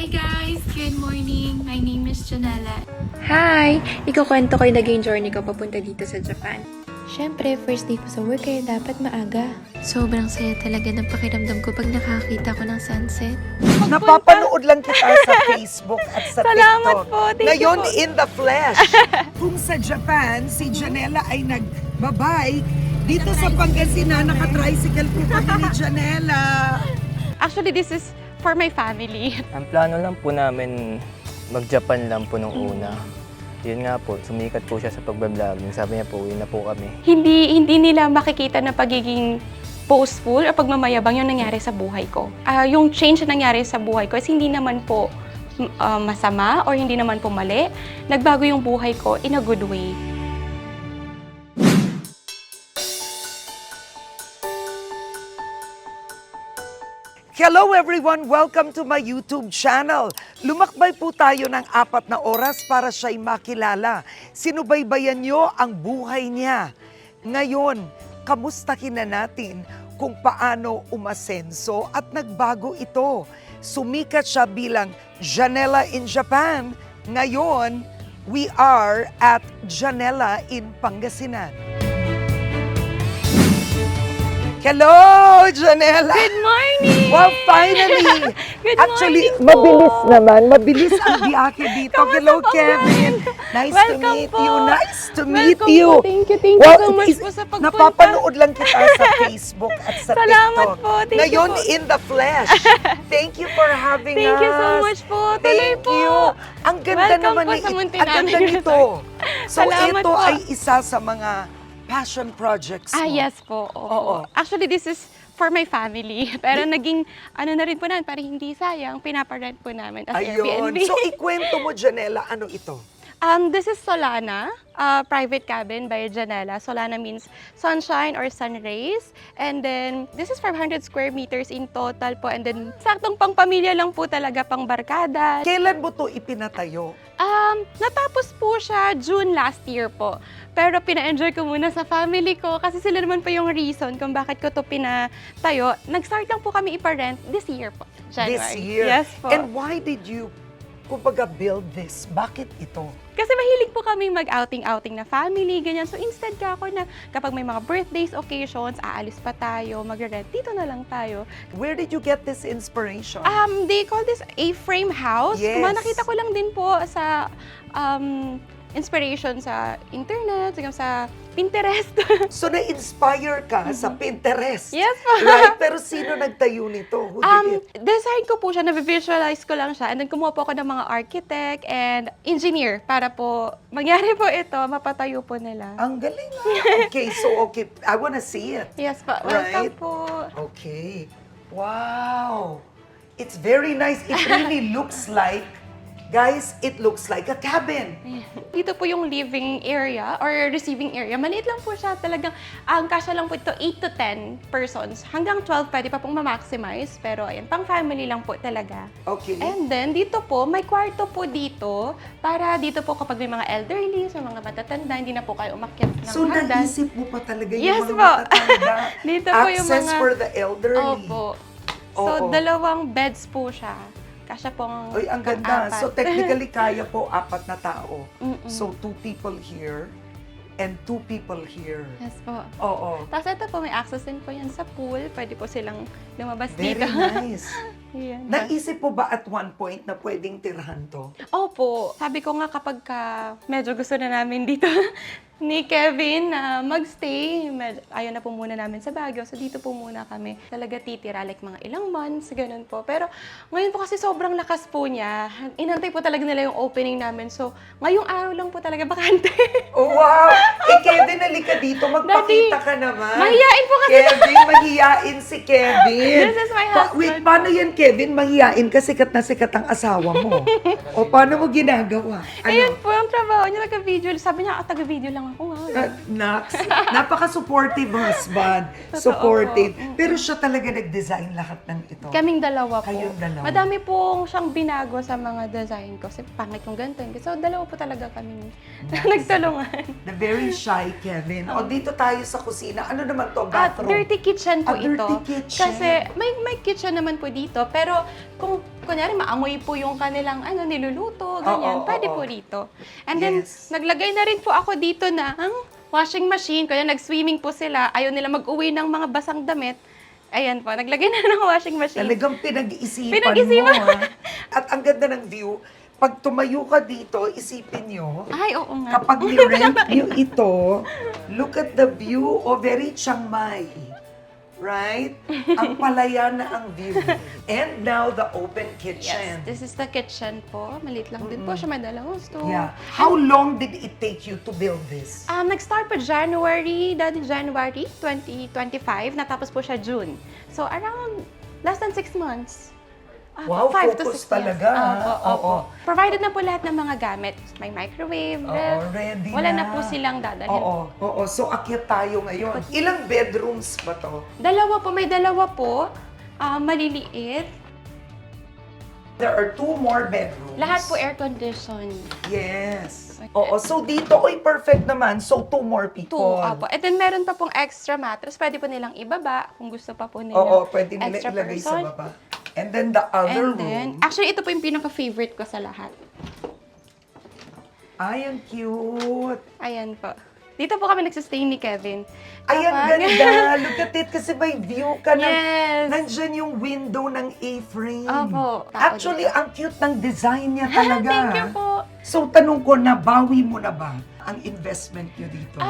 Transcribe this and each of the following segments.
Hi guys! Good morning! My name is Janella. Hi! Ikukwento ko yung naging journey ko papunta dito sa Japan. Siyempre, first day ko sa work kaya dapat maaga. Sobrang saya talaga ng pakiramdam ko pag nakakita ko ng sunset. Napapanood lang kita sa Facebook at sa Salamat TikTok. po, thank you Ngayon, po. in the flesh. Kung sa Japan, si Janella ay nagbabike, dito sa Pangasinan, naka-tricycle po kami ni Janella. Actually, this is for my family. Ang plano lang po namin, mag-Japan lang po nung una. Yun nga po, sumikat po siya sa pagbabloging. Sabi niya po, uwi na po kami. Hindi nila makikita na pagiging boastful o pagmamayabang yung nangyari sa buhay ko. Yung change na nangyari sa buhay ko is hindi naman po masama or hindi naman po mali. Nagbago yung buhay ko in a good way. Hello everyone! Welcome to my YouTube channel. Lumakbay po tayo ng 4 na oras para siya'y makilala. Sinubaybayan niyo ang buhay niya. Ngayon, kamustahin na natin kung paano umasenso at nagbago ito. Sumikat siya bilang Janella in Japan. Ngayon, we are at Janella in Pangasinan. Hello, Janella! Good morning! Well, finally! Good Actually, morning po. mabilis naman. Mabilis ang biyahe dito. Kamusta Hello, po, Kevin. Nice to Welcome meet po. you. Nice to meet Welcome you. po. Thank you so much po sa pagpunta. Napapanood lang kita sa Facebook at sa Salamat TikTok. po. Thank you Ngayon, po. in the flesh. Thank you for having us. Thank you so much po. Tuloy Thank po. you. Ang ganda Welcome naman po ni sa Munti ang ganda namin. nito. So, Salamat ito po. ay isa sa mga passion projects mo. Yes po. Oo. Actually, this is for my family. Pero naging, na rin po namin, para hindi sayang, pinaparent po namin as Ayun. Airbnb. So, ikwento mo, Janella, ano ito? This is Solana, private cabin by Janella. Solana means sunshine or sun rays. And then, this is 500 square meters in total po. And then, saktong pang pamilya lang po talaga, pang barkada. Kailan mo to ipinatayo? Natapos po siya June last year po. Pero pina-enjoy ko muna sa family ko kasi sila naman po yung reason kung bakit ko to pinatayo. Nag-start lang po kami ipa-rent this year po, January. This year? Yes po. And why did you, kumbaga, build this? Bakit ito? Kasi mahilig po kami mag-outing-outing na family, ganyan. So instead ka ako na kapag may mga birthdays, occasions, aalis pa tayo, mag-rent, dito na lang tayo. Where did you get this inspiration? They call this A-frame house. Yes. Nakita ko lang din po sa inspiration sa internet, sa Pinterest. So, na-inspire ka sa Pinterest. Yes po. Right? Pero sino nagtayo nito? Who did it? Design ko po siya, na-visualize ko lang siya, and then kumuha po ako ng mga architect and engineer para po mangyari po ito, mapatayo po nila. Ang galing nga. Okay. I wanna see it. Yes po, Right. welcome po. Okay. Wow. It's very nice. It really looks like, guys, it looks like a cabin. Dito po yung living area or receiving area. Maliit lang po siya talagang. Ang kasya lang po ito 8 to 10 persons. Hanggang 12 pwede pa pong ma-maximize. Pero ayan, pang family lang po talaga. Okay. And then dito po, may kwarto po dito para dito po kapag may mga elderly, sa mga matatanda, hindi na po kayo umakyat ng So, hagdan. naisip mo pa talaga yung Yes mga po. matatanda. Dito po yung Access mga- for the elderly. Opo. So, Oo. 2 beds po siya. Kasya pong Ay, ang ganda. pang-apat. So, technically, kaya po 4 na tao. Mm-mm. So, 2 people here and 2 people here. Yes po. Oo. Tapos ito po, may access din po yan sa pool. Pwede po silang lumabas Very dito. nice. Yan. Naisip po ba at one point na pwedeng tirahan to? Opo. Sabi ko nga kapag medyo gusto na namin dito ni Kevin na magstay, ayaw na po muna namin sa Baguio. So dito po muna kami talaga titira, like mga ilang months, ganun po. Pero ngayon po kasi sobrang lakas po niya. Inantay po talaga nila yung opening namin. So ngayong araw lang po talaga bakante. Oh, wow! Kevin, halika dito. Magpakita ka naman. Mahiyain po kasi. Kevin, mahiyain si Kevin. This is my husband. Wait, paano yan, Kevin? Mahiyain ka, sikat na sikat ang asawa mo. O paano mo ginagawa? Ayun po yung trabaho niya, nag-video. Sabi niya, taga-video lang ako nga. Nax, napaka-supportive husband. Totoo Supportive. po. Pero siya talaga nag-design lahat ng ito. Kaming dalawa po. Kayong dalawa. Madami pong siyang binago sa mga design ko. Kasi pangit yung ganito. So, dalawa po talaga kaming nagtulungan. The very shy Kevin. O dito tayo sa kusina. Ano naman to? At Bathroom? dirty kitchen po ito. Dirty kitchen. Kasi may kitchen naman po dito. Pero kung kunyari maamoy po yung kanilang niluluto, ganyan, pwede po dito. And then, Yes. naglagay na rin po ako dito ng washing machine. Kaya nag-swimming po sila, ayaw nila mag-uwi ng mga basang damit. Ayan po, naglagay na ng washing machine. Talagang pinag-iisipan Pinag-isipan. mo. At ang ganda ng view, pag tumayo ka dito, isipin nyo, Ay, oo nga. kapag ni-rent nyo ito, look at the view, very Chiang Mai. Right? Ang palaya na ang view. And now, the open Yes, kitchen. this is the kitchen po. Maliit lang din po siya, may dalawang stove. Yeah. How long did it take you to build this? Nag-start po January 2025, natapos po siya June. So, around less than 6 months. Wow, 5 to focus 6 talaga, Opo, ha? opo. Oo. Provided na po lahat ng mga gamit. May microwave, ref. Ready Wala na po silang dadalhin. Oo. So, akyat tayo ngayon. Ilang bedrooms ba to? May dalawa po. Maliliit. There are 2 more bedrooms. Lahat po air condition. Yes. Oo, so dito, perfect naman. So, 2 more 2, people. opo. And then meron pa pong extra mattress. Pwede po nilang ibaba kung gusto pa po nila. Oo, pwede nila extra ilagay sa person. baba. And then the other And then, room. actually, ito po yung pinaka-favorite ko sa lahat. Ay, ang cute. Ayan po. Dito po kami nagsistay ni Kevin. Ay, ang Kapag- ganda. Look at it. Kasi may view ka na. Yes. Nandyan yung window ng A-frame. Opo. Actually, ang cute ng design niya talaga. Thank you po. So, tanong ko, nabawi mo na ba ang investment niyo dito?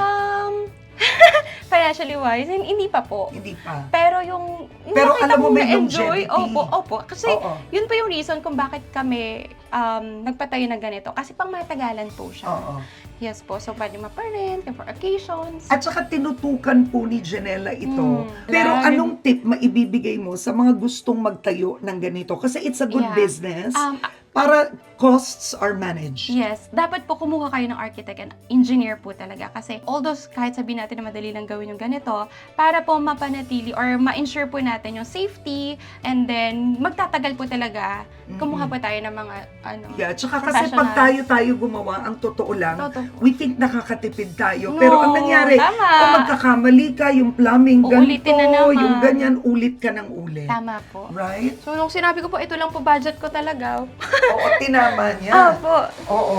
Financially wise, hindi pa po. Hindi pa. Pero yung Pero nakita alam mo, kong may na-enjoy, longevity. opo. Kasi Oo. yun po yung reason kung bakit kami nagpatayo ng ganito. Kasi pang matagalan po siya. Oo. Yes po. So, pwede maparent, for occasions. At saka tinutukan po ni Janela ito. Pero Lagi. anong tip maibibigay mo sa mga gustong magtayo ng ganito? Kasi it's a good Yeah. business Um, para costs are managed. Yes, dapat po kumuha kayo ng architect and engineer po talaga. Kasi although kahit sabihin natin na madali lang gawin yung ganito, para po mapanatili or ma-ensure po natin yung safety and then magtatagal po talaga, kumuha po tayo ng mga Yeah, tsaka kasi pag tayo gumawa, ang totoo lang, Totoo. we think nakakatipid tayo. No, Pero ang nangyari, tama. kung magkakamali ka, yung plumbing Uulitin ganito, na naman. yung ganyan, ulit ka ng ulit. Tama po. Right? So, nung sinabi ko po, ito lang po budget ko talaga. Oo, tinama niya. Opo. Oo.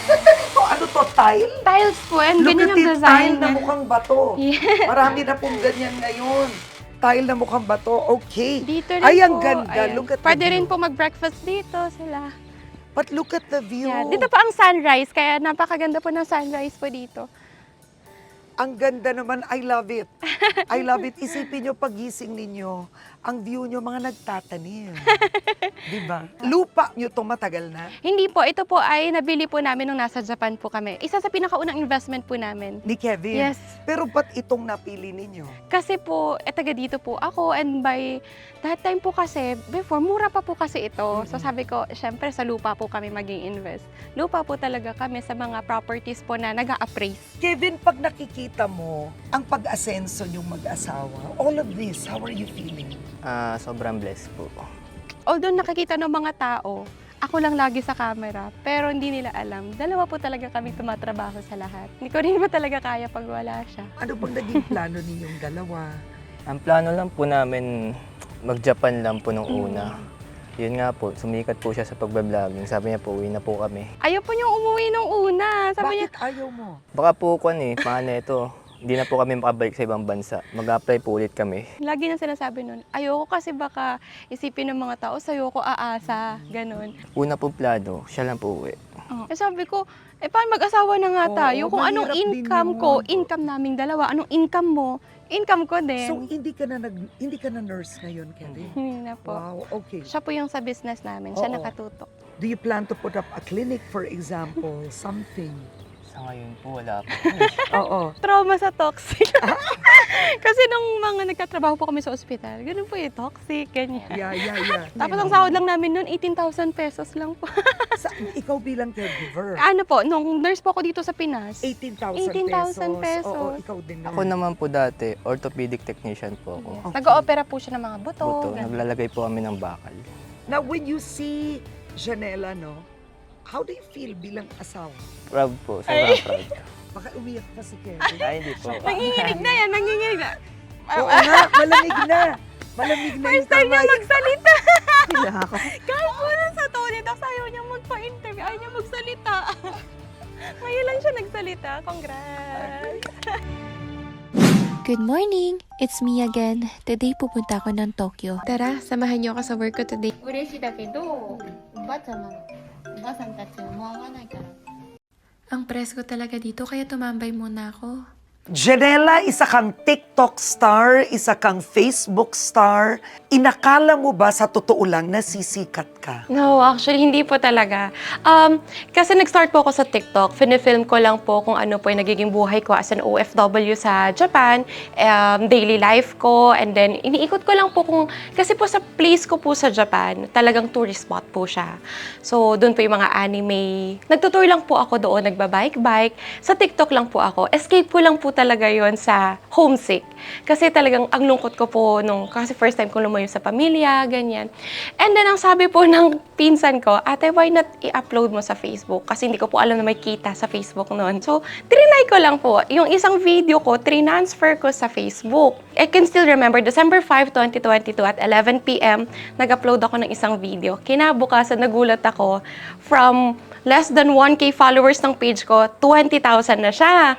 Ito, ano to, tile? Tiles po, and Look ganyan at ang it, design. tile na mukhang bato. Yeah. Marami na pong ganyan ngayon. Tile na mukhang bato. Okay. Dito rin Ay, ang po. ganda. Ayan. Look at Pwede the rin view. po mag-breakfast dito sila. But look at the view. Yeah. Dito pa ang sunrise, kaya napakaganda po ng sunrise po dito. Ang ganda naman. I love it. I love it. Isipin nyo, pagising ninyo, ang view nyo, mga nagtatanim. Diba? Lupa nyo to matagal na. Hindi po, ito po ay nabili po namin nung nasa Japan po kami. Isa sa pinakaunang investment po namin. Ni Kevin. Yes. Pero ba't itong napili ninyo? Kasi po, taga dito po ako and by that time po kasi, before, mura pa po kasi ito. So sabi ko, syempre sa lupa po kami mag-i-invest. Lupa po talaga kami sa mga properties po na nag-a-appraise. Kevin, pag nakikita mo ang pag-asenso nyong mag-asawa, all of this, how are you feeling? Sobrang blessed po. Although nakikita ng mga tao, ako lang lagi sa camera, pero hindi nila alam. Dalawa po talaga kami tumatrabaho sa lahat. Hindi ko rin po talaga kaya pag wala siya. Ano bang naging plano ninyong dalawa? Ang plano lang po namin, mag-Japan lang po nung una. Yun nga po, sumikat po siya sa pagbablogger. Sabi niya po, uwi na po kami. Ayaw po niyang umuwi nung una. Sabi niya, Bakit ayaw mo? Baka po paano ito, hindi na po kami makabalik sa ibang bansa. Mag-apply po ulit kami. lagi na sinasabi nun, ayoko kasi baka isipin ng mga tao, sa'yo ko aasa, ganun. Una po plano, siya lang po uwi. Eh sabi ko, paano mag-asawa na nga Oo, tayo? Kung anong mahirap din income yun. ko, income naming dalawa. Anong income mo, income ko din. So, hindi ka na nurse ngayon, Kevin? Hindi na po. Wow, okay. Siya po yung sa business namin, siya Oo. nakatutok. Do you plan to put up a clinic, for example, something? Sa ngayon po, wala po. Oo. Trauma sa toxic. Kasi nung mga nagtatrabaho po kami sa ospital, ganun po yung toxic, ganyan. Yeah. Tapos ang sahod lang namin noon, 18,000 pesos lang po. Ikaw bilang caregiver, Ano po, nung nurse po ako dito sa Pinas, 18,000 18,000 pesos. Oo, ikaw din naman. Ako naman po dati, orthopedic technician po ako. Okay. nag-oopera po siya ng mga buto. Buto, ganun. naglalagay po kami ng bakal. Now, when you see Janela, no, how do you feel bilang asawa? Proud po, sobrang proud. Baka umiyak pa si Kevin. Ay, hindi po. Nanginginig na yan, nanginginig na. Oo nga, malamig na. Malamig na First time niya magsalita. Nako. Kahit po na sa Tony Talks, ayaw niya magpa-interview, ayaw niya magsalita. Ngayon lang siya nagsalita. Congrats! Good morning! It's me again. Today pupunta ako ng Tokyo. Tara, samahan niyo ako sa work ko today. 嬉しいだけど、おばあちゃんなの。おばあさんたちももう会わないから。 Ang presko talaga dito kaya tumambay muna ako. Janela, isa kang TikTok star, isa kang Facebook star. Inakala mo ba sa totoo lang nasisikat ka? No, actually, hindi po talaga. Kasi nag-start po ako sa TikTok. Film ko lang po kung ano po yung nagiging buhay ko as an OFW sa Japan, daily life ko, and then iniikot ko lang po kung, kasi po sa place ko po sa Japan, talagang tourist spot po siya. So, doon po yung mga anime. Nagtutour lang po ako doon, nagbabike-bike. Sa TikTok lang po ako. Escape ko lang po talaga yon sa homesick. Kasi talagang ang lungkot ko po kasi first time ko lumayo sa pamilya, ganyan. And then ang sabi po ng pinsan ko, ate, why not i-upload mo sa Facebook? Kasi hindi ko po alam na may kita sa Facebook noon. So, trinay ko lang po. Yung isang video ko, transfer ko sa Facebook. I can still remember, December 5, 2022 at 11 p.m., nag-upload ako ng isang video. Kinabukasan, nagulat ako from less than 1K followers ng page ko, 20,000 na siya.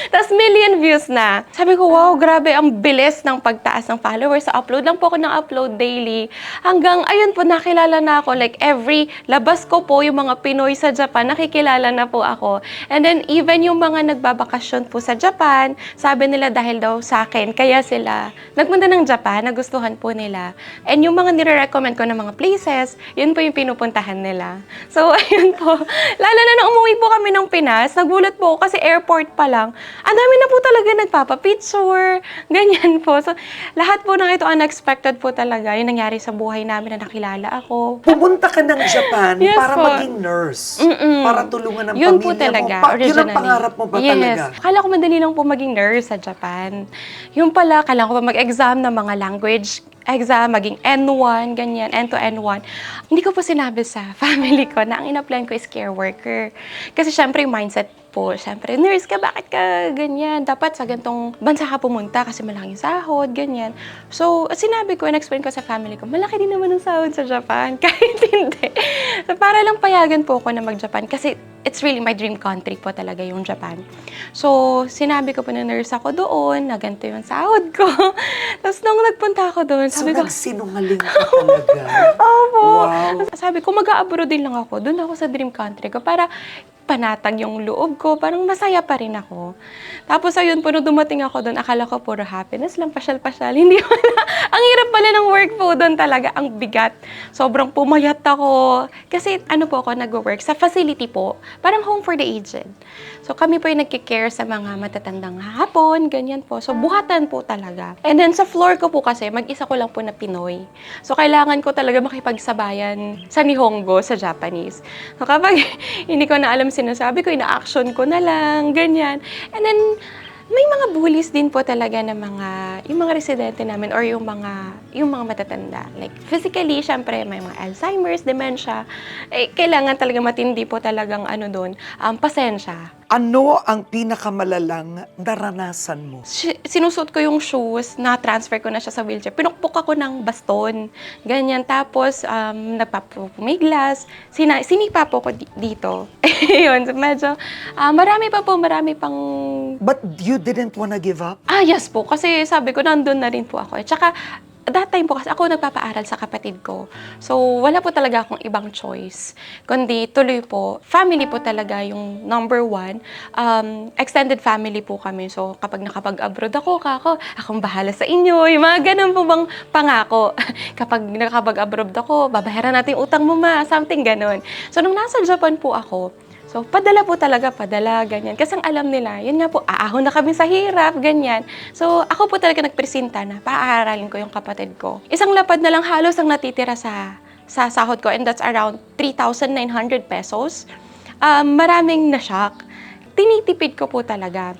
Tapos million views na. Sabi ko, wow, grabe, ang bilis ng pagtaas ng followers. Sa upload lang po ako ng upload daily. Hanggang, ayun po, nakilala na ako. Like, every labas ko po, yung mga Pinoy sa Japan, nakikilala na po ako. And then, even yung mga nagbabakasyon po sa Japan, sabi nila dahil daw sa akin, kaya sila nagpunta ng Japan, nagustuhan po nila. And yung mga nire-recommend ko ng mga places, yun po yung pinupuntahan nila. So, ayun po. Lalo na nung umuwi po kami ng Pinas, nagulat po ako kasi airport pa lang. Ang dami na po talaga nagpapapicture, ganyan po. So, lahat po ng ito unexpected po talaga. Yung nangyari sa buhay namin na nakilala ako. Pumunta ka ng Japan Yes para po. maging nurse. Mm-mm. Para tulungan ang Yun pamilya po talaga, mo. Yun ang originally. pangarap mo ba yes. talaga? Akala ko madali lang po maging nurse sa Japan. Yung pala, kailangan ko pa mag-exam ng mga language exam, maging N1, ganyan, N to N1. Hindi ko po sinabi sa family ko na ang in-applyan ko is care worker. Kasi syempre yung mindset po, syempre, nurse ka, bakit ka ganyan? Dapat sa gantong bansa ka pumunta kasi malaking sahod, ganyan. So, sinabi ko, and-explain ko sa family ko, malaki din naman ang sahod sa Japan, kahit hindi. So, para lang payagan po ako na mag-Japan kasi it's really my dream country po talaga yung Japan. So, sinabi ko po na nurse ako doon, na ganito yung sahod ko. Tapos nung nagpunta ako doon, So, sabi ko, nagsinungaling ka talaga. opo. Wow. Sabi ko, mag-a-abroad din lang ako. Doon ako sa dream country ko para panatag yung loob ko. Parang masaya pa rin ako. Tapos ayun po, nung dumating ako doon, akala ko puro happiness lang, pasyal-pasyal. Hindi ko na. Ang hirap pala ng work po doon talaga. Ang bigat. Sobrang pumayat ako. Kasi ano po ako nag-work sa facility po. Parang home for the aged. So kami po yung nagkikare sa mga matatandang hapon, ganyan po. So buhatan po talaga. And then sa floor ko po kasi, mag-isa ko lang po na Pinoy. So kailangan ko talaga makipagsabayan sa Nihongo, sa Japanese. So kapag hindi ko na alam sinasabi ko, ina-action ko na lang, ganyan. And then, may mga bullies din po talaga na yung mga residente namin or yung mga matatanda. Like, physically, syempre, may mga Alzheimer's, dementia. Kailangan talaga matindi po talagang doon, pasensya. Ano ang pinakamalalang naranasan mo? Sinusot ko yung shoes, na-transfer ko na siya sa wheelchair. Pinukpok ako ng baston, ganyan. Tapos, nagpapumiglas, sinipa po ko dito. Yun, so medyo, marami pang... But you didn't wanna give up? Yes po, kasi sabi ko, nandun na rin po ako. Tsaka, that time po kasi ako nagpapaaral sa kapatid ko. So, wala po talaga akong ibang choice. Kundi tuloy po, family po talaga yung number one. Extended family po kami. So, kapag nakapag-abroad akong bahala sa inyo. Yung mga ganun po bang pangako. Kapag nakapag-abroad ako, babayaran natin yung utang mo something ganun. So, nung nasa Japan po ako, so, padala po talaga, ganyan. Kasi ang alam nila, yun nga po, aahon na kami sa hirap, ganyan. So, ako po talaga nagpresenta na, paaralin ko yung kapatid ko. Isang lapad na lang halos ang natitira sa sahod ko, and that's around 3,900 pesos. Maraming na-shock. Tinitipid ko po talaga.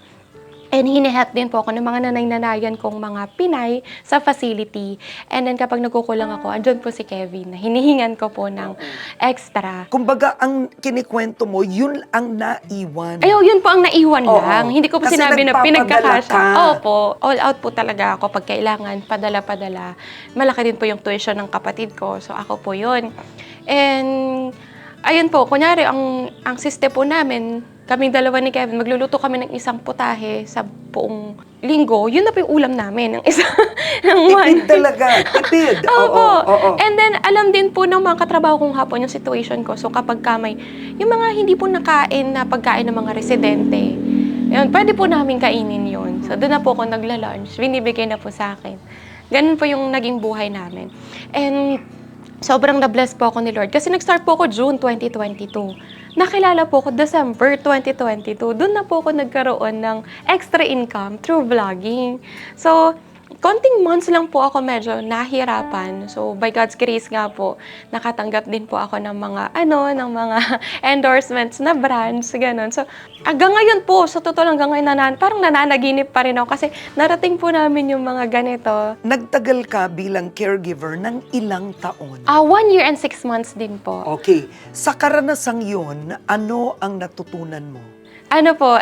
And hinihelp din po ako ng mga nanay-nanayan kong mga Pinay sa facility. And then kapag nagkukulang ako, andun po si Kevin na hinihingan ko po ng extra. Kumbaga, ang kinikwento mo, yun ang naiwan. Ayaw, yun po ang naiwan Oo. lang. Hindi ko po Kasi sinabi na nagpapadala pinagkakasya. ka. Opo, all out po talaga ako pag kailangan, padala-padala. Malaki din po yung tuition ng kapatid ko. So ako po yun. And ayun po, kunyari, ang siste po namin, kaming dalawa ni Kevin, magluluto kami ng isang putahe sa buong linggo. Yun na po yung ulam namin, ng isa, ng one. Tipid talaga, tipid. Opo. Oo. And then, alam din po ng mga katrabaho kong hapon yung situation ko. So, kapag kamay, yung mga hindi po nakain na pagkain ng mga residente, yun, pwede po namin kainin yun. So, doon na po ako nagla-lunch. Binibigay na po sa akin. Ganun po yung naging buhay namin. And sobrang na-bless po ako ni Lord. Kasi nag-start po ako June 2022. Nakilala po ako December 2022. Doon na po ako nagkaroon ng extra income through vlogging. So, konting months lang po ako medyo nahirapan. So, by God's grace nga po, nakatanggap din po ako ng mga, ng mga endorsements na brands, ganun. So, hanggang ngayon po, sa totoo lang, hanggang ngayon, parang nananaginip pa rin ako kasi narating po namin yung mga ganito. Nagtagal ka bilang caregiver ng ilang taon. 1 year and 6 months din po. Okay. Sa karanasang yun, ano ang natutunan mo? Ano po,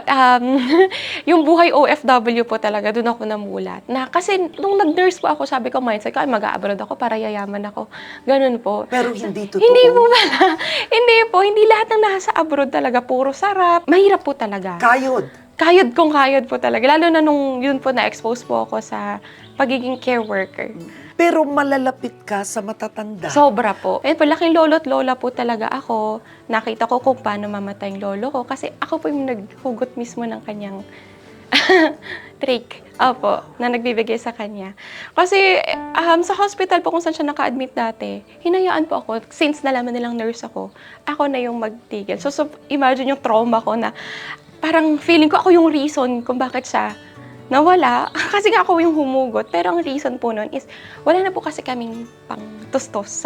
yung buhay OFW po talaga, doon ako namulat. Kasi nung nag-nurse po ako, sabi ko, mindset ko, ay mag-a-abroad ako para yayaman ako. Ganun po. Pero hindi totoo. Hindi po pala. Hindi po. Hindi lahat ng nasa abroad talaga. Puro sarap. Mahirap po talaga. Kayod. Kayod kong kayod po talaga. Lalo na nung yun po na-expose po ako sa pagiging care worker. Pero malalapit ka sa matatanda. Sobra po. Eh, laking lolo't lola po talaga ako. Nakita ko kung paano mamatay yung lolo ko kasi ako po yung naghugot mismo ng kanyang trick. Opo, na nagbibigay sa kanya. Kasi sa hospital po kung saan siya naka-admit dati, hinayaan po ako, since nalaman nilang nurse ako na yung magtigil. So imagine yung trauma ko na parang feeling ko ako yung reason kung bakit siya nawala. Kasi nga ako yung humugot. Pero ang reason po nun is, wala na po kasi kaming pang tustos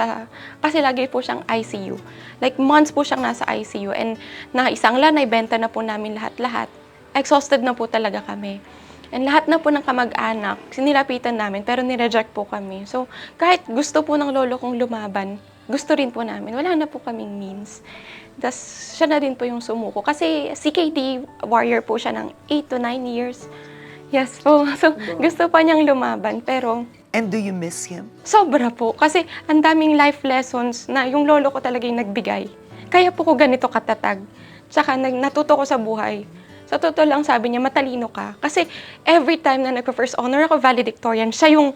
kasi lagi po siyang ICU. Like months po siyang nasa ICU. And na isang lanay, benta na po namin lahat-lahat. Exhausted na po talaga kami. And lahat na po ng kamag-anak, sinilapitan namin, pero nireject po kami. So, kahit gusto po ng lolo kong lumaban, gusto rin po namin. Wala na po kaming means. Tapos, siya na din po yung sumuko. Kasi CKD warrior po siya ng 8 to 9 years. Yes po. So, gusto pa niyang lumaban, pero And do you miss him? sobra po. Kasi ang daming life lessons na yung lolo ko talaga yung nagbigay. Kaya po ko ganito katatag. Tsaka natuto ko sa buhay. Sa totoo lang sabi niya, matalino ka. Kasi every time na nagpa-first honor ako, valedictorian, siya yung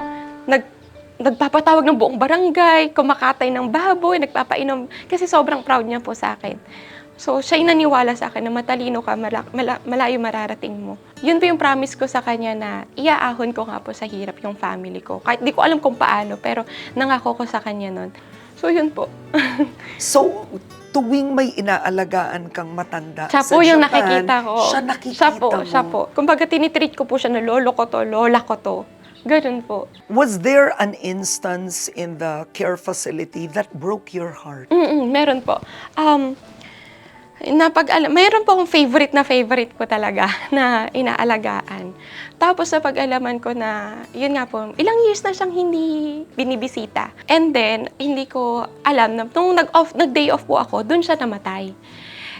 nagpapatawag ng buong barangay, kumakatay ng baboy, nagpapainom. Kasi sobrang proud niya po sa akin. So, siya yung naniwala sa akin na matalino ka, malayo mararating mo. Yun po yung promise ko sa kanya na iaahon ko nga po sa hirap yung family ko. Kahit di ko alam kung paano, pero nangako ko sa kanya nun. So, yun po. So, tuwing may inaalagaan kang matanda Siya sa po yung Japan, nakikita ko. siya nakikita mo. Siya po. Kumbaga, tinitreat ko po siya na lolo ko to, lola ko to. Ganun po. Was there an instance in the care facility that broke your heart? Meron po. Mayroon po akong favorite ko talaga na inaalagaan. Tapos sa pag-alaman ko na, yun nga po, ilang years na siyang hindi binibisita. And then, hindi ko alam na, nung nag-day off po ako, dun siya namatay.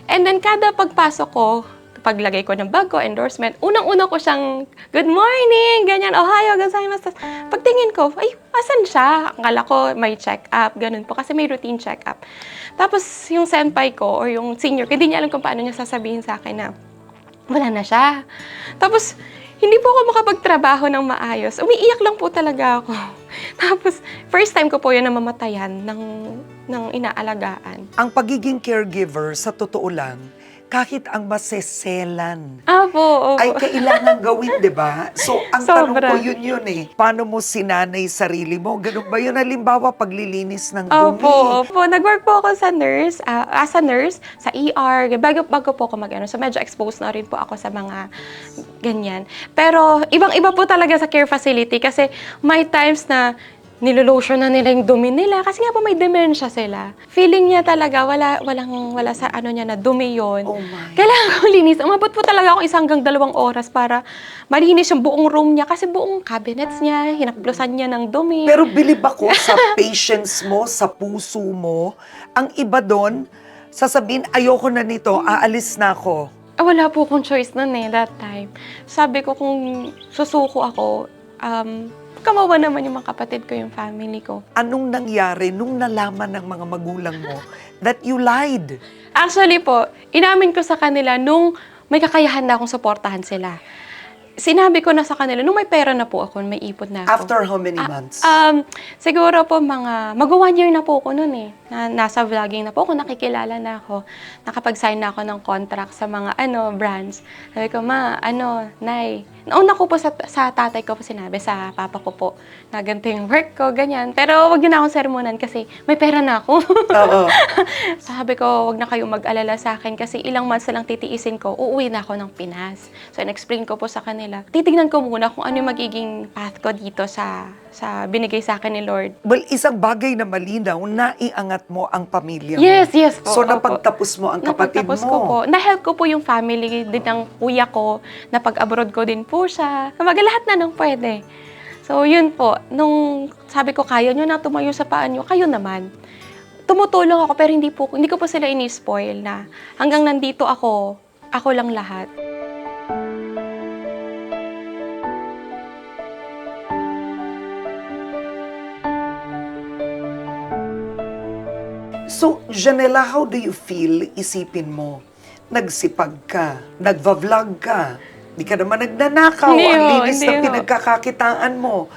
And then, kada pagpasok ko, paglagay ko ng bag ko, endorsement, unang-una ko siyang, good morning, ganyan, ohayo, gozaimasu. Pagtingin ko, ay, asan siya? Akala ko may check-up, ganun po, kasi may routine check-up. Tapos, yung senpai ko, or yung senior, hindi niya alam kung paano niya sasabihin sa akin na, wala na siya. Tapos, hindi po ako makapagtrabaho ng maayos. Umiiyak lang po talaga ako. Tapos, first time ko po yun na mamatayan ng inaalagaan. Ang pagiging caregiver, sa totoo lang, kahit ang maseselan Opo. ay kailangan gawin, di ba? So, ang tanong Sobra. ko yun eh. Paano mo sinanay sarili mo? Ganun ba yun? Halimbawa, paglilinis ng dumi. Opo. Nag-work po ako sa nurse, as a nurse, sa ER. Bago po ako so medyo exposed na rin po ako sa mga ganyan. Pero, ibang-iba po talaga sa care facility kasi may times na nilolotion na nila yung dumi nila kasi nga po may dementia sila. Feeling niya talaga wala sa ano niya na dumi yon. Oh my. Kailangan ko linis. Umabot po talaga ako 1 hanggang 2 oras para malinis yung buong room niya kasi buong cabinets niya, hinaplusan niya ng dumi. Pero bilib ako sa patience mo, sa puso mo. Ang iba doon, sasabihin, ayoko na nito, aalis na ako. Wala po akong choice nun that time. Sabi ko kung susuko ako, kawawa naman yung mga kapatid ko, yung family ko. Anong nangyari nung nalaman ng mga magulang mo that you lied? Actually po, inamin ko sa kanila nung may kakayahan na akong suportahan sila. Sinabi ko na sa kanila, nung may pera na po ako, may ipon na ako. After how many months? Siguro po mag-1 year na po ako noon na nasa vlogging na po ako, nakikilala na ako. Nakapag-sign na ako ng contract sa mga brands. Sabi ko, Nay, nauna ko po sa tatay ko po sinabi, sa papa ko po, na ganito yung work ko, ganyan. Pero wag niyo na akong sermonan kasi may pera na ako. Oo. Sabi ko, wag na kayong mag-alala sa akin kasi ilang months na lang titiisin ko, uuwi na ako ng Pinas. So, in-explain ko po sa kanila. Titignan ko muna kung ano yung magiging path ko dito sa binigay sa akin ni Lord. Well, isang bagay na malinaw, naiangat mo ang pamilya mo. Yes po. So, opo. napagtapos mo ang kapatid mo. Napagtapos ko po. Na-help ko po yung family din ng kuya ko. Napag-abroad ko din po siya. Lahat na nang pwede. So, yun po. Nung sabi ko, kaya nyo na tumayo sa paan nyo, kayo naman. Tumutulong ako pero hindi ko po sila ini-spoil na hanggang nandito ako lang lahat. So, Janela, how do you feel? Isipin mo, nagsipag ka, nagva-vlog ka, di ka naman nagnanakaw, Hindi ang ho, linis hindi ng ho. pinagkakakitaan mo.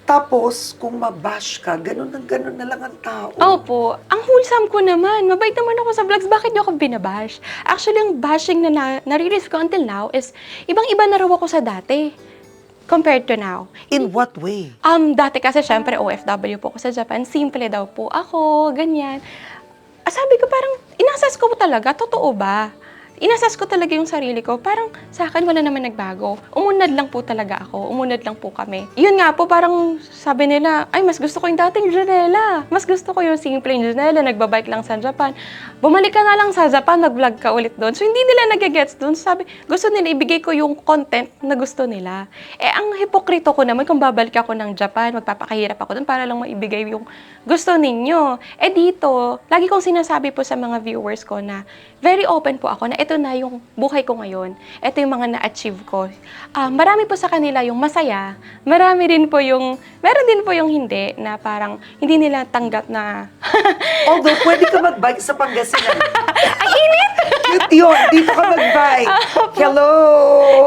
Tapos, kung mabash ka, ganun na lang ang tao. Opo. Ang wholesome ko naman. Mabait naman ako sa vlogs. Bakit niyo ako binabash? Actually, ang bashing na nare-receive ko until now is ibang-iba na raw ako sa dati compared to now. In what way? Dati kasi syempre OFW po ako sa Japan. Simple daw po ako, ganyan. Sabi ko parang, inasas ko po talaga, totoo ba? Inasas ko talaga yung sarili ko. Parang sa akin wala naman nagbago. Umunad lang po talaga ako. Umunad lang po kami. Yun nga po, parang sabi nila, ay, mas gusto ko yung dating Janela. Mas gusto ko yung simple yung Janela, nagbabike lang sa Japan. Bumalik ka na lang sa Japan, nag-vlog ka ulit doon. So, hindi nila nagigets doon. Sabi, gusto nila, ibigay ko yung content na gusto nila. Ang hipokrito ko naman, kung babalik ako ng Japan, magpapakahirap ako doon para lang maibigay yung gusto ninyo. Dito, lagi kong sinasabi po sa mga viewers ko na very open po ako na ito na yung buhay ko ngayon. Ito yung mga na-achieve ko. Marami po sa kanila yung masaya. Meron din po yung hindi na parang hindi nila tanggap na Although, pwede ka mag-bike sa Pangasinan. ay, init! Cute yun, dito ka mag-bike. Hello!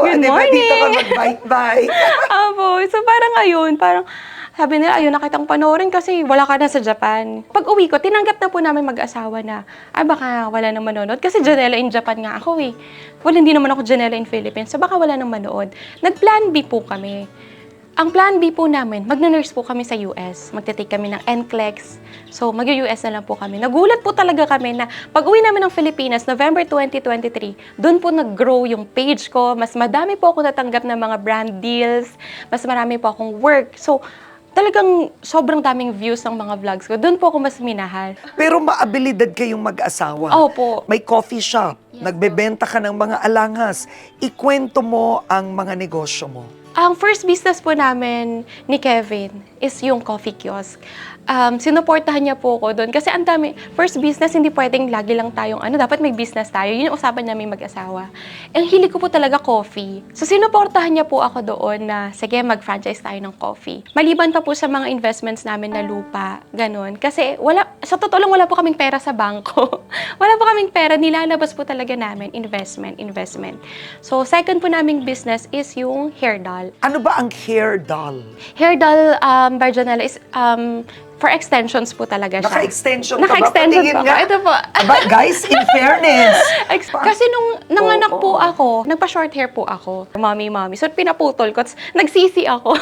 Good Di ba, dito ka morning. mag-bike-bike. Apo, so parang ayun, parang sabi nila, ayun, nakitang panoorin kasi wala ka na sa Japan. Pag uwi ko, tinanggap na po namin mag-asawa na, baka wala nang manonood. Kasi Janela in Japan nga ako eh. Hindi naman ako Janela in Philippines. So baka wala nang manood. Nag-plan B po kami. Ang plan B po namin, mag-nurse po kami sa US. Magte-take kami ng NCLEX. So, mag-US na lang po kami. Nagulat po talaga kami na pag-uwi namin ng Pilipinas, November 2023, doon po nag-grow yung page ko. Mas madami po ako natanggap ng mga brand deals. Mas marami po akong work. So, talagang sobrang daming views ng mga vlogs ko. Doon po ako mas minahal. Pero maabilidad kayong mag-asawa. Opo. May coffee shop, nagbebenta ka ng mga alanghas. Ikwento mo ang mga negosyo mo. Ang first business po namin ni Kevin is yung coffee kiosk. Sinuportahan niya po ako doon. Kasi ang dami, first business, hindi pwedeng lagi lang tayong dapat may business tayo. Yun yung usapan namin mag-asawa. Ang hilig ko po talaga coffee. So, sinuportahan niya po ako doon na, sige, mag-franchise tayo ng coffee. Maliban pa po sa mga investments namin na lupa, ganun. Kasi sa totoo lang, wala po kaming pera sa bangko. Wala po kaming pera, nilalabas po talaga namin, investment. So, second po naming business is yung hair doll. Ano ba ang hair doll? Hair doll, by Janela, is for extensions po talaga siya. Naka-extension ka ba? Naka-extensions Patingin po. nga. Ito po. Aba, guys, in fairness. Kasi nung nanganak po ako, nagpa-short hair po ako. Mommy. So, pinaputol ko. Tapos, nagsisi ako.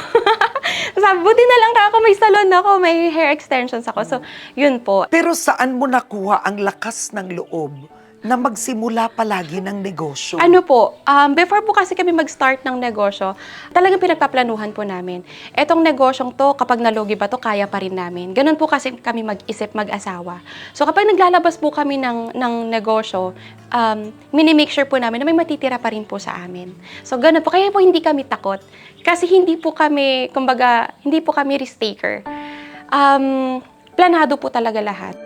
Sabi, buti na lang ako, may salon ako, may hair extensions ako. So, yun po. Pero saan mo nakuha ang lakas ng loob na magsimula palagi ng negosyo? Ano po, before po kasi kami mag-start ng negosyo, talagang pinagpaplanuhan po namin. Etong negosyong to, kapag nalugi ba to, kaya pa rin namin. Ganun po kasi kami mag-isip, mag-asawa. So kapag naglalabas po kami ng negosyo, mini-make sure po namin na may matitira pa rin po sa amin. So ganun po, kaya po hindi kami takot. Kasi hindi po kami, kumbaga, hindi po kami risk-taker. Planado po talaga lahat.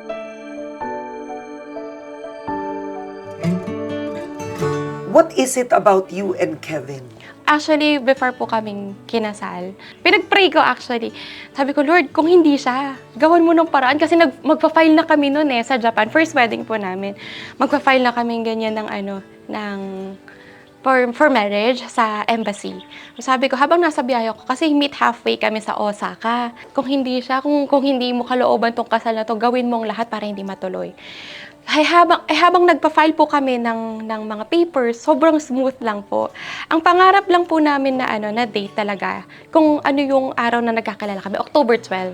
What is it about you and Kevin? Actually, before po kaming kinasal, pinag-pray ko actually. Sabi ko, Lord, kung hindi siya, gawan mo ng paraan. Kasi magpa-file na kami noon sa Japan. First wedding po namin. Magpa-file na kami ganyan for marriage sa embassy. Sabi ko, habang nasa biyahe ko, kasi meet halfway kami sa Osaka. Kung hindi siya, kung hindi mo kalooban tong kasal na to, gawin mong lahat para hindi matuloy. Habang nagpa-file po kami ng mga papers, sobrang smooth lang po. Ang pangarap lang po namin na date talaga, kung ano yung araw na nagkakilala kami, October 12.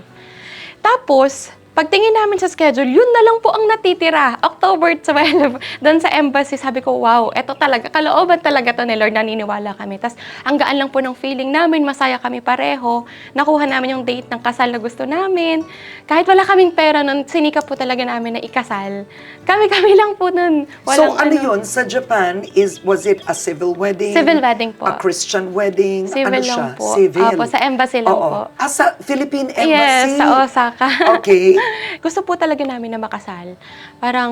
Tapos, pagtingin namin sa schedule, yun na lang po ang natitira. October 12, doon sa embassy. Sabi ko, wow, eto talaga, kalooban talaga to ni Lord, naniniwala kami. Tapos, ang gaan lang po ng feeling namin, masaya kami pareho. Nakuha namin yung date ng kasal na gusto namin. Kahit wala kaming pera nun, sinikap po talaga namin na ikasal. Kami lang po nun. So ano yun, sa Japan, was it a civil wedding? Civil wedding po. A Christian wedding? Civil ano lang siya? po. Civil? Opo, sa embassy lang po. Sa Philippine Embassy? Yes, sa Osaka. Okay. Gusto po talaga namin na makasal. Parang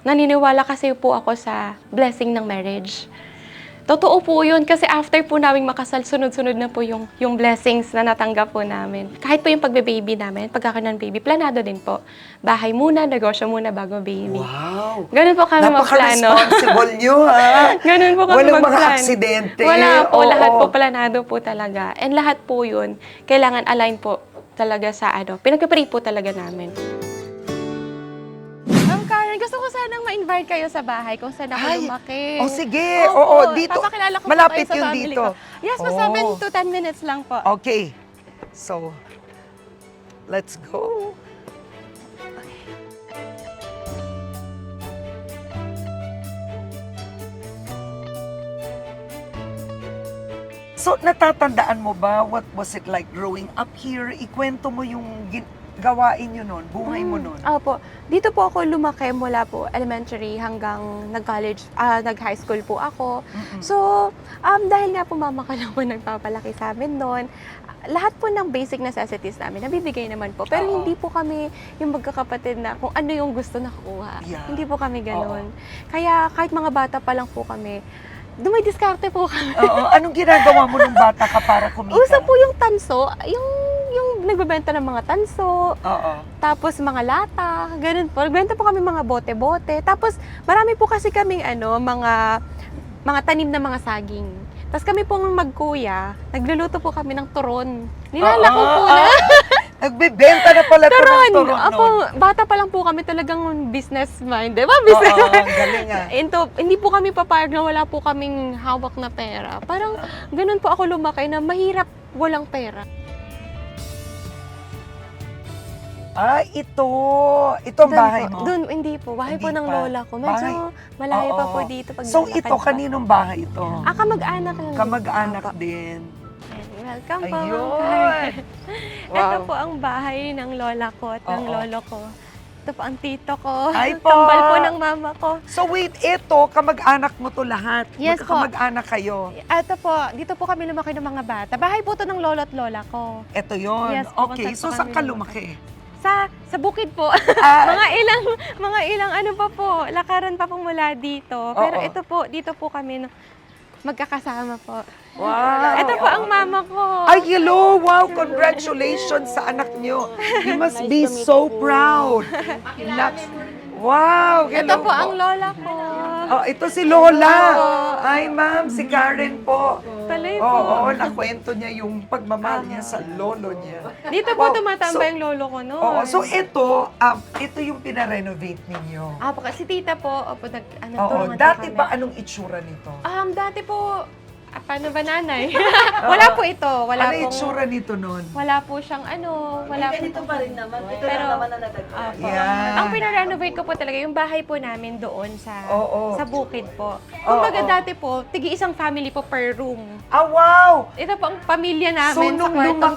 naniniwala kasi po ako sa blessing ng marriage. Totoo po yun kasi after po namin makasal, sunod-sunod na po yung blessings na natanggap po namin. Kahit po yung pagbe-baby namin, pagkakaroon ng baby, planado din po. Bahay muna, negosyo muna bago baby. Wow. Ganun po kami magplano. Napaka-responsible nyo, ha? Ganun po kami Walang mga magplan. aksidente. Wala po, Oo. lahat po planado po talaga. And lahat po yun, kailangan align po talaga sa pinag-pray po talaga namin. Karen, gusto ko sanang ma-invite kayo sa bahay kung saan ako lumaki. Oh, sige. Opo, Oo, dito. papakilala ko po Malapit kayo sa yun family dito. ko. Yes, po, Oo. 7 to 10 minutes lang po. Okay. So, let's go. So, natatandaan mo ba what was it like growing up here? Ikwento mo yung gawain nyo nun, buhay mo nun. Opo. Dito po ako lumaki mula po elementary hanggang nag-college, nag-high school po ako. So, dahil nga po mama ko lang po nagpapalaki sa amin noon, lahat po ng basic necessities namin, nabibigay naman po. Pero hindi po kami yung magkakapatid na kung ano yung gusto na kukuha. Yeah. Hindi po kami ganun. Kaya kahit mga bata pa lang po kami, dumidiskarte po kami. Oo, anong ginagawa mo nung bata ka para kumita? Uso po yung tanso, yung nagbebenta ng mga tanso, Oo. tapos mga lata, ganun po. Nagbenta po kami mga bote-bote. Tapos marami po kasi kaming mga tanim na mga saging. Tapos kami pong magkuya, nagluluto po kami ng turon. Nilalako po na. Nagbebenta na pala ito ng turon Apo, nun. bata pa lang po kami talagang business mind. Diba? Business Oo, ang galing ah. Hindi po kami papayag na wala po kaming hawak na pera. Parang ganun po ako lumaki na mahirap walang pera. Ito ang bahay mo? Doon, hindi po. Bahay Hindi po ng pa. lola ko. Medyo malayo pa po dito. Pag So lalakad ito, pa. kaninong bahay ito? Kamag-anak lang. Kamag-anak Apo. din. Welcome po. Ayun! Ito Wow. po ang bahay ng lola ko at ng Oo. lolo ko. Ito po ang tito ko. Ay po! Kambal po ng mama ko. So wait, ito, kamag-anak mo to lahat. Yes po. Magkakamag-anak kayo. Ito po, dito po kami lumaki ng mga bata. Bahay po to ng lolo at lola ko. Ito yon. Yes po, Okay, kung so saan saan po ka kami lumaki? Sa bukid po. Ah, mga ilang ano pa po, lakaran pa po mula dito. Pero Oo. ito po, dito po kami magkakasama po. wow! Ito po ang mama ko. Ay, hello! Wow! Congratulations sa anak nyo. You must be so proud. Wow! Hello Ito po ang lola ko. Oh, ito si Lola. Ay, ma'am, si Karen po. Tuloy po. Oo, nakwento niya yung pagmamahal niya sa lolo niya. Dito po Wow. tumatambay So- ang lolo ko noon. Oo, so ito yung pinarenovate ninyo. po, kasi tita po, Oo, tulungan po dati kami. ba anong itsura nito? Dati po, Paano ba nanay? Wala po ito. Wala Ano pong... itsura nito noon? Wala po siyang wala po. Ganito pa rin naman. Ito Pero, lang naman na natagpuan. Opo. Yan. Ang pinarenovate ko po talaga, yung bahay po namin doon Oo. sa bukid po. Kumbaga Oo. dati po, tigi-isang family po per room. Ah, wow! Ito po ang pamilya So, namin sa nung kwartong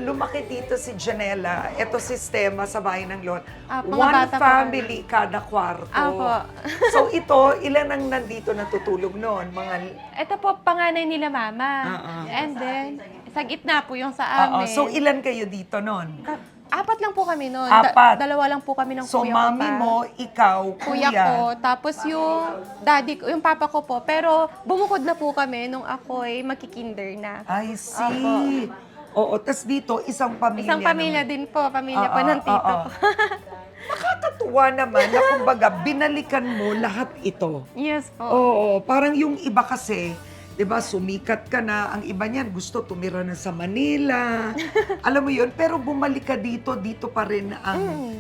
lumaki dito si Janela, ito sistema sa bahay ng Lord, Mga one bata po family kada kwarto. Apo. So, ito, ilan ang nandito natutulog noon? Mga... Ito po, panganay nila mama. And then, sa gitna po yung sa amin. So, ilan kayo dito noon? Apat lang po kami noon. Apat. Dalawa lang po kami ng So, kuya ko mami pa. mo, ikaw, Kuya ko, tapos yung daddy ko, yung papa ko po. Pero bumukod na po kami nung ako'y magkikinder na. I see. Oo, tas dito, isang pamilya. Isang pamilya naman. din po, pamilya po ng tito ko. Nakakatuwa naman na kumbaga, binalikan mo lahat ito. Yes po. Oo, parang yung iba kasi, 'di ba, sumikat ka na, ang iba niyan gusto tumira na sa Manila. Alam mo 'yun, pero bumalik ka dito pa rin ang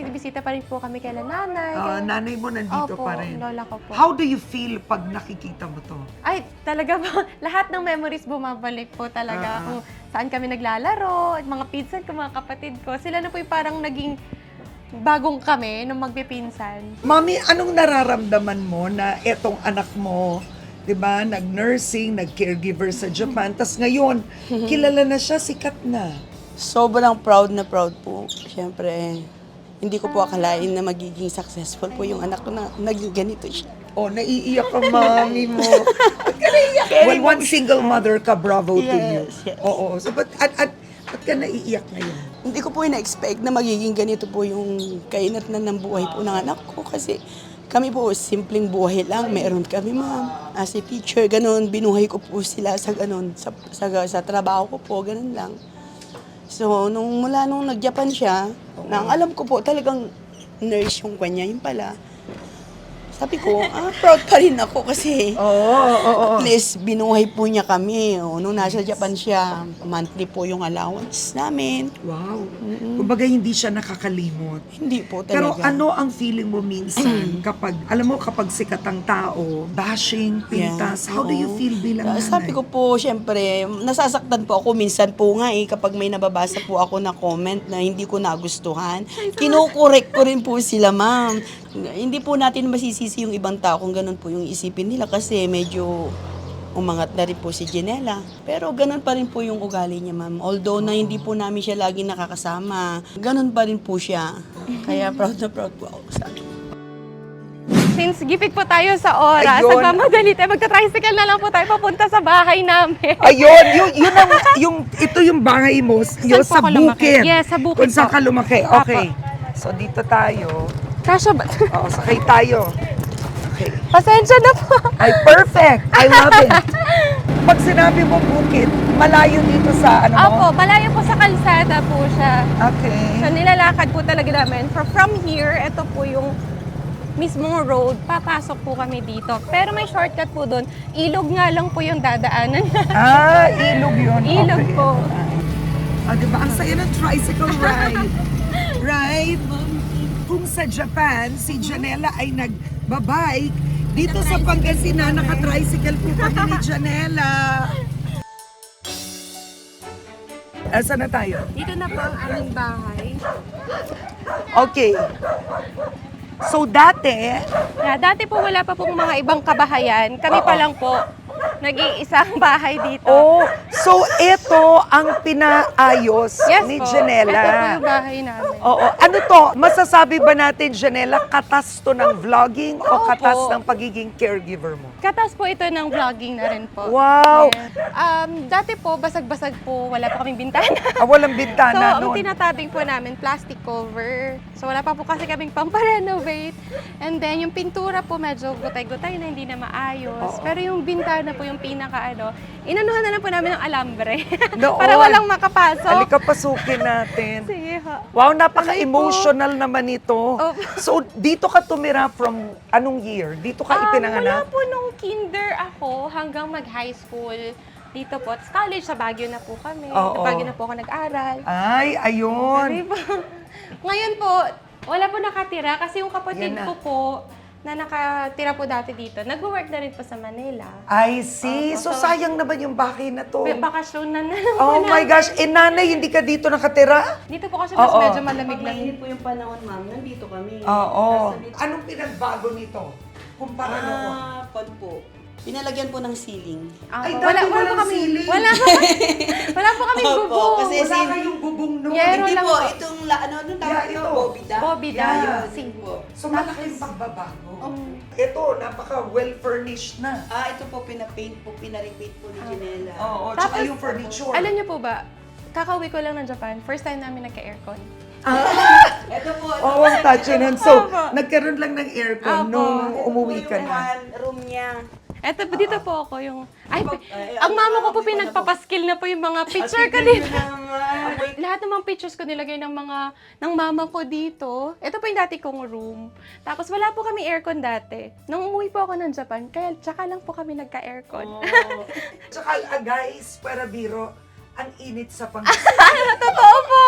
Bisita pa rin po kami kay nanay. nanay mo nandito Opo, pa rin. lola ko po. How do you feel pag nakikita mo 'to? Ay, talaga po. Lahat ng memories bumabalik po talaga. Kung saan kami naglalaro, mga pinsan ko, mga kapatid ko. Sila na po yung parang naging bagong kami nung magpipinsan. Mami, anong nararamdaman mo na etong anak mo, 'di ba, nag-nursing, nag-caregiver sa Japan, tas ngayon kilala na siya, sikat na. Sobrang proud na proud po. Siyempre, hindi ko po akalain na magiging successful po yung anak ko na naging ganito siya. Oh, naiiyak ka, mami mo. Ba't ka naiiyak? Well, one single mother ka, bravo to you. Yes. Oo. So, ba't ka naiiyak ngayon? Hindi ko po ina-expect na magiging ganito po yung kainatnan ng buhay po ng anak ko kasi kami po, simpleng buhay lang. Meron kami, ma'am. As a teacher, ganun. Binuhay ko po sila sa ganun. Sa trabaho ko po, ganun lang. So, mula nung nag-Japan siya, nang alam ko po talagang nurse yung kanya, yun pala. Sabi ko, proud pa rin ako kasi at least binuhay po niya kami. Nung nasa Japan siya, monthly po yung allowance namin. Wow. Kumbaga, hindi siya nakakalimot. Hindi po Pero talaga. ano ang feeling mo minsan kapag, alam mo, kapag sikat ang tao, bashing, pintas, how do you feel bilang nanay? Sabi ko po, syempre, nasasaktan po ako minsan po nga kapag may nababasa po ako na comment na hindi ko nagustuhan. Kinukorek ko rin po sila, ma'am. Hindi po natin masisisi yung ibang tao kung ganun po yung isipin nila kasi medyo umangat na rin po si Janela. Pero ganun pa rin po yung ugali niya, ma'am. Although na hindi po namin siya lagi nakakasama, ganun pa rin po siya. Kaya proud na proud po ako sa akin. Since gipit po tayo sa oras, Ayun. nagmamadali tayo, magta-tricycle na lang po tayo papunta sa bahay namin. Ayun, ito yung bahay mo, yung po sa ako lumaki? bukid. Yes, sa bukid Kung saan po. ka lumaki. Okay. So, dito tayo. Kasya ba? Oo, sakay tayo. Okay. Pasensya na po. Ay, perfect! I love it! Pag sinabi mo bukid, malayo dito sa ano mo? Opo, malayo po sa kalsada po siya. Okay. So nilalakad po talaga namin. From here, ito po yung mismong road. Papasok po kami dito. Pero may shortcut po doon. Ilog nga lang po yung dadaanan. Ilog yun. Ilog Okay. po. Diba? Ang saya ng tricycle ride. Right? Kung sa Japan, si Janela ay nagbabike, dito sa Pangasinan, naka-tricycle po kami ni Janela. Saan na tayo? Dito na po ang aming bahay. Okay. So dati, Dati po wala pa pong mga ibang kabahayan. Kami pa lang po. Nag-iisang bahay dito. so ito ang pinaayos ni po. Janela. Ito po yung bahay namin. Oo. Ano to? Masasabi ba natin, Janela, katas to ng vlogging o Opo. katas ng pagiging caregiver mo? Katas po ito ng vlogging na rin po. Wow! Yes. Dati po, basag-basag po, wala pa kaming bintana. Walang So, bintana ang noon. tinatabing po namin, plastic cover. So, wala pa po kasi kaming pampa-renovate. And then, yung pintura po, medyo gutay-gutay na, hindi na maayos. Pero yung bintana po, yung inanuhan na lang po namin ng alambre. Noon. Para walang makapasok. Halika, pasukin natin. Sige ho. Wow, napaka-emotional naman ito. Opo. So, dito ka tumira from anong year? Dito ka Wala ipinanganak? po nung kinder ako hanggang mag-high school. Dito po. Tapos college, sa Baguio na po kami. Oo. Sa Baguio na po ako nag-aral. Ay, ayun. Diba? Ngayon po, wala po nakatira kasi yung kapatid Yan na. ko po, na nakatira po dati dito. Nag-work na rin po sa Manila. I see. Opo, So, so- sayang naman yung bahay na to. Bakasyon na naman. Oh my gosh. Nanay, hindi ka dito nakatira? Dito po kasi mas Oo. medyo malamig lang. Mainit po yung panahon, ma'am. Nandito kami. Oo. Nasa dito. Anong pinagbago nito? Kumpara noon? Pan po. Pinalagyan po ng ceiling. Ay, Opo. dati po walang kami. ceiling. Wala po kami Opo, bubong. kasi Wala kayong bubong noon. Yero Hindi lang po, po. itong, ano tawag Yeah, ito? ito. Bobida. Bobida. Yeah. Sing po. So, malaking pagbabago. Ito, napaka well-furnished na. Ito po, pinapaint po, pinarepaint po ni Janela. Oo, tsaka Tapos, yung furniture. Alam niyo po ba, kakauwi ko lang ng Japan, first time namin nagka-aircon. Ito po, Oo, ang touchy nun. So, Opo. nagkaroon lang ng aircon Opo. nung umuwi ka na. room niya. Eto, dito po ako yung... Ay, Ay, ang mama ko po amoy ko na po. pinagpapaskill na po yung mga picture ko dito. Lahat ng mga pictures ko nilagay ng mama ko dito. Ito po yung dati kong room. Tapos wala po kami aircon dati. Nung umuwi po ako ng Japan, kaya tsaka lang po kami nagka-aircon. Tsaka, guys, para biro, ang init sa pang... Totoo po!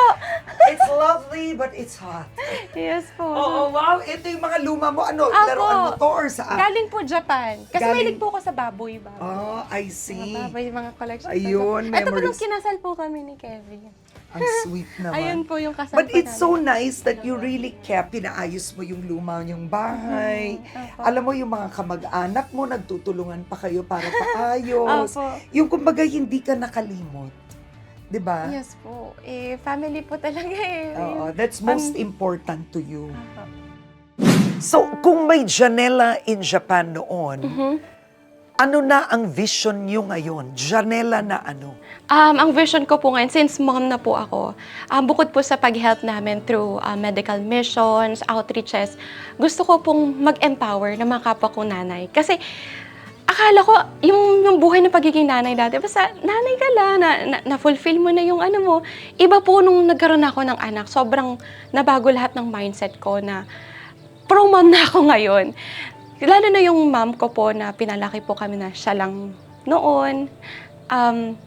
It's lovely, but it's hot. Yes po. Oo, wow. Ito yung mga luma mo. Ano, Apo. laruan mo to or saan? Galing po Japan. Kasi Galing- mahilig po ako sa baboy. Oh, I see. Mga baboy, mga collection. Ayun, Ito po nung memories. kinasal po kami ni Kevin. Ang sweet naman. Ayun po yung kasal But po it's so namin. nice that you really kept, pinaayos mo yung luma yung bahay. Opo. Alam mo, yung mga kamag-anak mo, nagtutulungan pa kayo para paayos. Opo. Yung kumbaga, hindi ka nakalimot. 'Di ba? Yes po. Family po talaga eh. Oo, that's most important to you. Opo. So, kung may Janela in Japan noon, Mm-hmm. ano na ang vision nyo ngayon? Janela na ano? Ang vision ko po ngayon, since mom na po ako, bukod po sa pag-help namin through medical missions, outreaches, gusto ko pong mag-empower ng mga kapwa kong nanay. Kasi akala ko, yung buhay ng pagiging nanay dati, basta nanay ka lang, na-fulfill mo na yung ano mo. Iba po nung nagkaroon ako ng anak, sobrang nabago lahat ng mindset ko na pro-mom na ako ngayon. Lalo na yung mom ko po na pinalaki po kami na siya lang noon.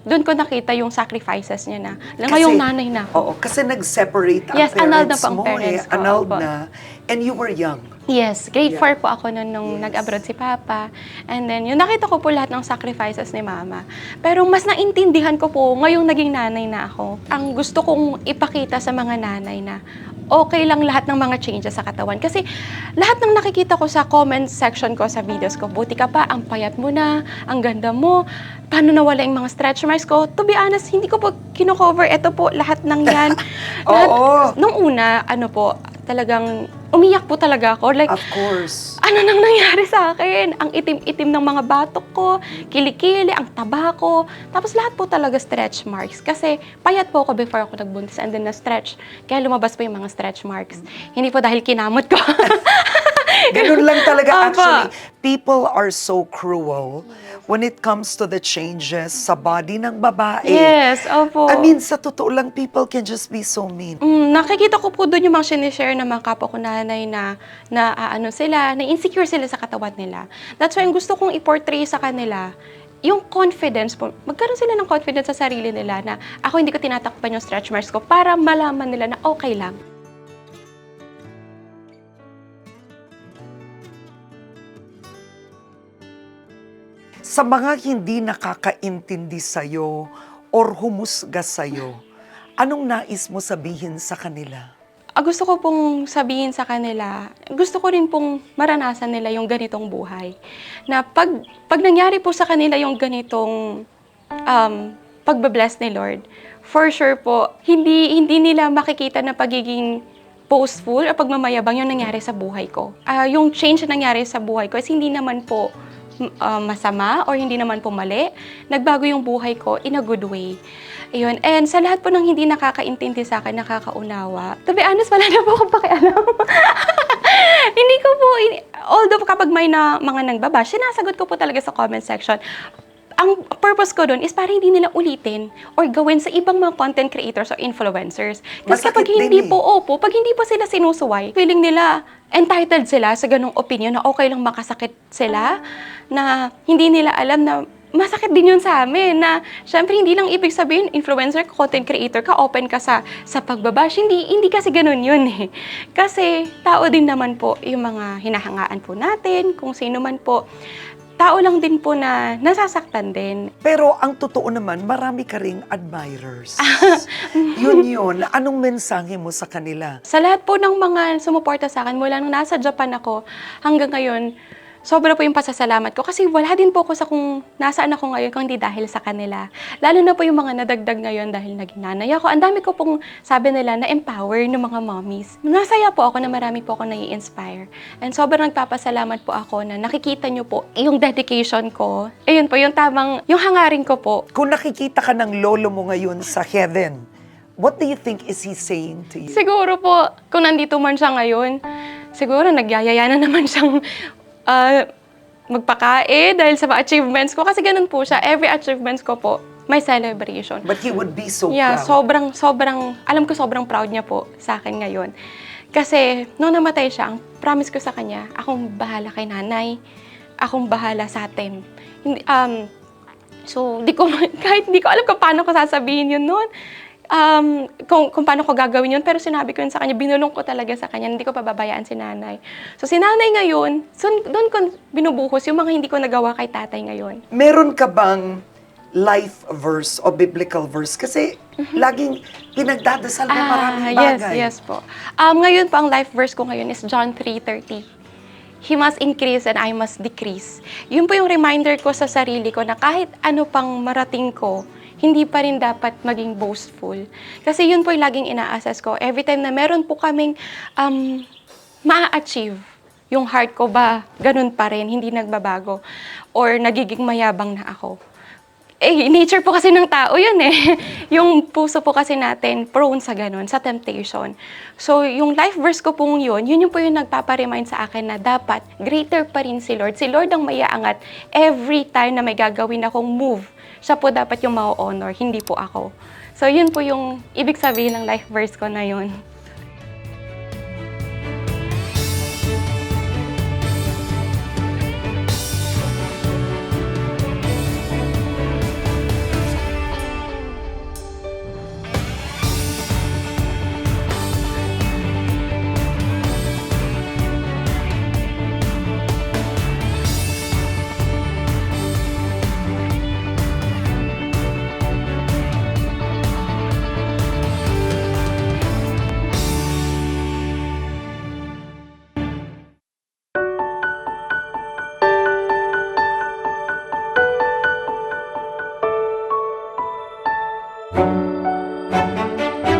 Doon ko nakita yung sacrifices niya na ngayong nanay na ako. Oo, kasi nag-separate ang Yes, annulled na parents po ang mo parents ko. Annulled Opo. na. And you were young. Yes, grade Yeah. 4 po ako nung Yes. nag-abroad si Papa. And then, yung nakita ko po lahat ng sacrifices ni Mama. Pero mas naintindihan ko po ngayong naging nanay na ako. Ang gusto kong ipakita sa mga nanay na okay lang lahat ng mga changes sa katawan. Kasi lahat ng nakikita ko sa comment section ko sa videos ko, buti ka pa, ang payat mo na, ang ganda mo, paano nawala yung mga stretch marks ko. To be honest, hindi ko po kino-cover. Ito po, lahat ng yan. Oo. Nung una, talagang umiyak po talaga ako. Like, Of course. ano nang nangyari sa akin? Ang itim-itim ng mga batok ko, kilikili, ang taba ko. Tapos lahat po talaga stretch marks. Kasi payat po ako before ako nagbuntis and then na-stretch. Kaya lumabas po yung mga stretch marks. Hindi po dahil kinamot ko. Ganun lang talaga Opo. actually. People are so cruel when it comes to the changes sa body ng babae. Yes, opo. I mean, sa totoo lang, people can just be so mean. Nakikita ko po doon yung mga sinishare ng mga kapwa ko nanay na insecure sila sa katawan nila. That's why ang gusto kong i-portray sa kanila, yung confidence po, magkaroon sila ng confidence sa sarili nila na ako hindi ko tinatakpan yung stretch marks ko para malaman nila na okay lang. Sa mga hindi nakakaintindi sa'yo or humusga sa'yo, anong nais mo sabihin sa kanila? Gusto ko pong sabihin sa kanila, gusto ko rin pong maranasan nila yung ganitong buhay. Na pag nangyari po sa kanila yung ganitong pagbe-bless ni Lord, for sure po, hindi nila makikita na pagiging boastful o pagmamayabang yung nangyari sa buhay ko. Yung change na nangyari sa buhay ko is hindi naman po masama or hindi naman po mali. Nagbago yung buhay ko in a good way. Ayun. And sa lahat po ng hindi nakakaintindi sa akin, nakakaunawa, to be honest, wala na po akong pakialam. Hindi ko po, although kapag may mga nagbabash, sinasagot ko po talaga sa comment section. Ang purpose ko doon is para hindi nila ulitin or gawin sa ibang mga content creators or influencers. Kasi Masakit kapag hindi din po, pag hindi po sila sinusuway, feeling nila entitled sila sa ganong opinion na okay lang makasakit sila, na hindi nila alam na masakit din yun sa amin na syempre hindi lang ibig sabihin influencer ka, content creator ka, open ka sa pagbabash. Hindi kasi ganun yun eh. Kasi tao din naman po yung mga hinahangaan po natin, kung sino man po. Tao lang din po na nasasaktan din. Pero ang totoo naman, marami ka ring admirers. Yun. Anong mensahe mo sa kanila? Sa lahat po ng mga sumuporta sa akin, mula nung nasa Japan ako hanggang ngayon, sobra po yung pasasalamat ko. Kasi wala din po ako sa kung nasaan ako ngayon kung hindi dahil sa kanila. Lalo na po yung mga nadagdag ngayon dahil naging nanay ako. Ang dami ko pong sabi nila na empower ng mga mommies. Nasaya po ako na marami po ako nai-inspire. And sobrang nagpapasalamat po ako na nakikita nyo po yung dedication ko. Ayun po, yung yung hangarin ko po. Kung nakikita ka ng lolo mo ngayon sa heaven, what do you think is he saying to you? Siguro po, kung nandito man siya ngayon, siguro nagyayaya na naman siyang magpakain dahil sa mga achievements ko. Kasi ganun po siya. Every achievements ko po, may celebration. But he would be so Yeah, proud. alam ko sobrang proud niya po sa akin ngayon. Kasi, nung namatay siya, ang promise ko sa kanya, akong bahala kay nanay, akong bahala sa atin. So, kahit di ko alam kung paano ko sasabihin yun noon. Kung paano ko gagawin yun, pero sinabi ko yun sa kanya, binulong ko talaga sa kanya, hindi ko pababayaan si nanay. So si nanay ngayon, doon ko binubuhos yung mga hindi ko nagawa kay tatay ngayon. Meron ka bang life verse o biblical verse? Kasi laging pinagdadasal mo maraming bagay. Yes po. Ngayon po, ang life verse ko ngayon is John 3:30. He must increase and I must decrease. Yun po yung reminder ko sa sarili ko na kahit ano pang marating ko, hindi pa rin dapat maging boastful. Kasi yun po yung laging ina-assess ko. Every time na meron po kaming ma-achieve, yung heart ko ba, ganun pa rin, hindi nagbabago. Or nagiging mayabang na ako. Nature po kasi ng tao yun eh. Yung puso po kasi natin, prone sa ganun, sa temptation. So, yung life verse ko pong yun po yung nagpaparemind sa akin na dapat greater pa rin si Lord. Si Lord ang may aangat every time na may gagawin akong move. Siya po dapat yung ma-honor, hindi po ako. So, yun po yung ibig sabihin ng life verse ko na yun.